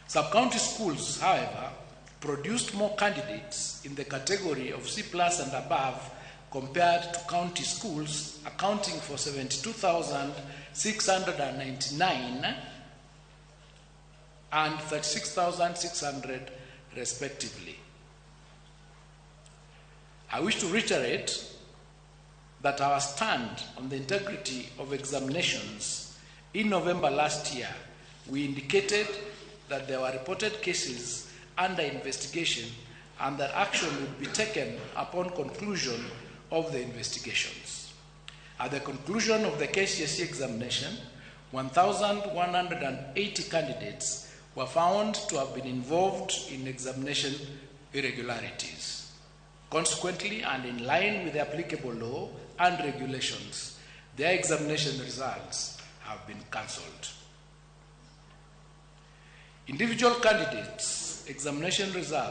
Sub-county schools, however, produced more candidates in the category of C+ and above compared to county schools, accounting for 72,699 and 36,600 respectively. I wish to reiterate that our stand on the integrity of examinations in November last year, we indicated that there were reported cases under investigation and that action would be taken upon conclusion of the investigations. At the conclusion of the KCSE examination, 1,180 candidates were found to have been involved in examination irregularities. Consequently, and in line with the applicable law and regulations, their examination results have been cancelled. Individual candidates' examination results